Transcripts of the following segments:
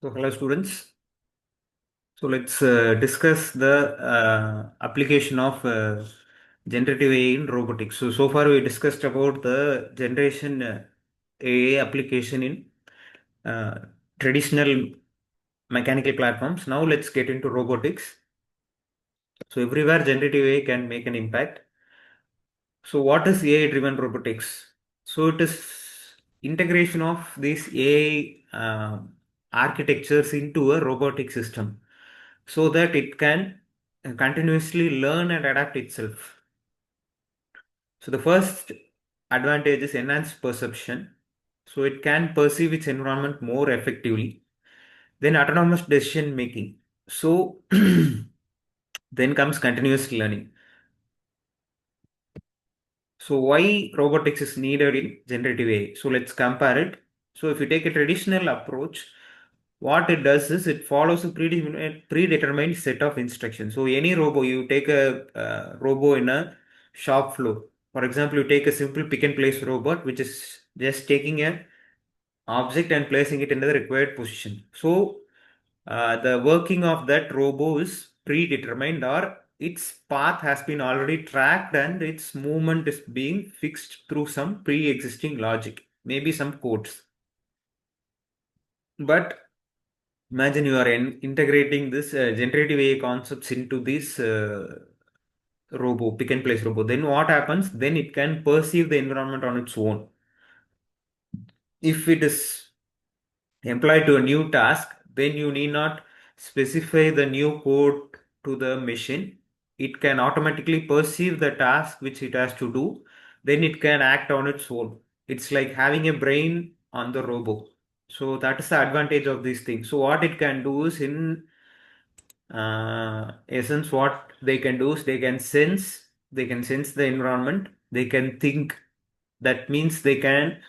So, hello students. So, let's discuss the application of generative AI in robotics. So far we discussed about the generation AI application in uh, traditional mechanical platforms. Now, let's get into robotics. So, everywhere generative AI can make an impact. So, what is AI-driven robotics? So, it is integration of these AI architectures into a robotic system so that it can continuously learn and adapt itself. So, the first advantage is enhanced perception. So, it can perceive its environment more effectively. Then, autonomous decision making. So, then comes continuous learning. So why robotics is needed in generative AI? So let's compare it. So if you take a traditional approach, what it does is it follows a predetermined set of instructions. So any robo, you take a robo in a shop floor. For example, you take a simple pick and place robot, which is just taking a object and placing it in the required position. So the working of that robo is predetermined or its path has been already tracked and its movement is being fixed through some pre-existing logic, maybe some codes. But imagine you are integrating this generative AI concepts into this robo, pick and place robo. Then what happens? Then it can perceive the environment on its own. If it is employed to a new task, then you need not specify the new code to the machine. It can automatically perceive the task which it has to do. Then it can act on its own. It's like having a brain on the robot. So that is the advantage of these things. So what it can do is in essence, what they can do is they can sense the environment, they can think. That means they can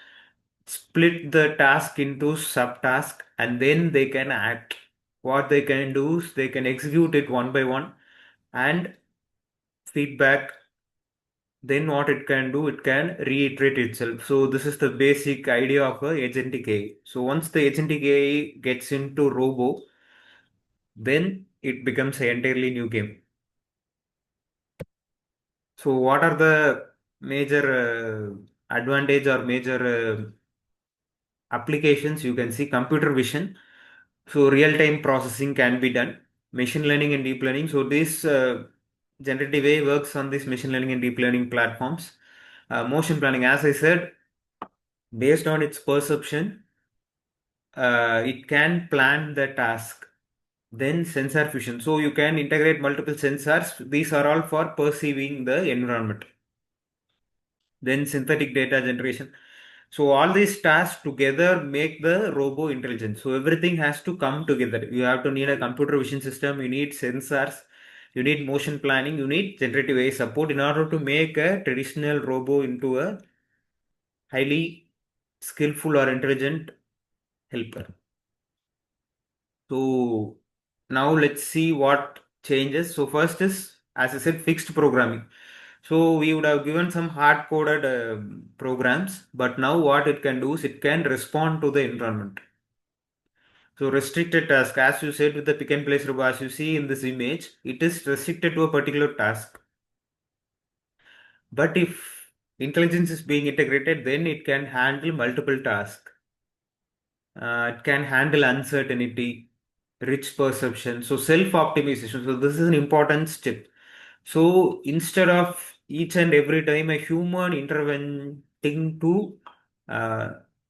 split the task into subtask and then they can act. What they can do is they can execute it one by one and feedback. Then what it can do, it can reiterate itself. So this is the basic idea of a agentic AI. So once the agentic AI gets into robo, then it becomes an entirely new game. So what are the major advantage or major applications? You can see computer vision. So real-time processing can be done. Machine learning and deep learning. So this generative AI works on this machine learning and deep learning platforms. Motion planning, as I said, based on its perception, it can plan the task. Then sensor fusion. So you can integrate multiple sensors. These are all for perceiving the environment. Then synthetic data generation. So all these tasks together make the robo intelligent. So everything has to come together. You have to need a computer vision system, you need sensors, you need motion planning, you need generative AI support in order to make a traditional robo into a highly skillful or intelligent helper. So now let's see what changes. So first is, as I said, fixed programming. So we would have given some hard coded programs, but now what it can do is it can respond to the environment. So restricted task, as you said with the pick and place robot, as you see in this image, it is restricted to a particular task. But if intelligence is being integrated, then it can handle multiple tasks. It can handle uncertainty, rich perception, so self-optimization. So this is an important step. So instead of each and every time a human intervening to uh,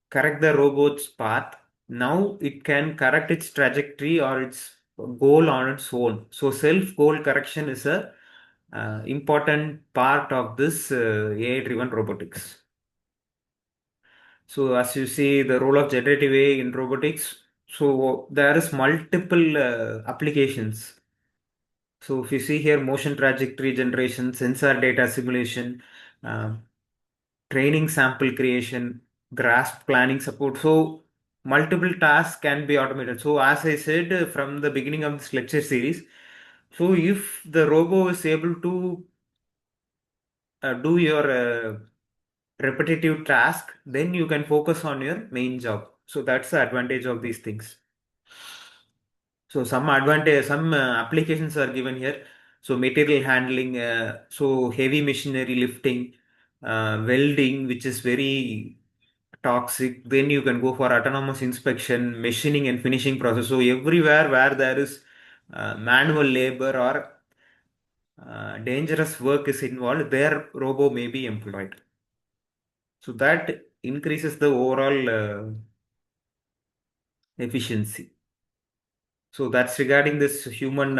correct the robot's path, now it can correct its trajectory or its goal on its own. So self-goal correction is a important part of this AI-driven robotics. So as you see, the role of generative AI in robotics, so there is multiple applications. So if you see here, motion trajectory generation, sensor data simulation, uh, training sample creation, grasp planning support. So multiple tasks can be automated. So as I said from the beginning of this lecture series, so if the robo is able to do your repetitive task, then you can focus on your main job. So that's the advantage of these things. So some advantage, some applications are given here. So material handling, so heavy machinery lifting, welding, which is very toxic. Then you can go for autonomous inspection, machining and finishing process. So everywhere where there is manual labor or dangerous work is involved, their robo may be employed. So that increases the overall efficiency. So that's regarding this human,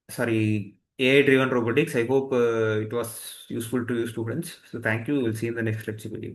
sorry, AI-driven robotics. I hope it was useful to you students. So thank you. We'll see you in the next lecture video.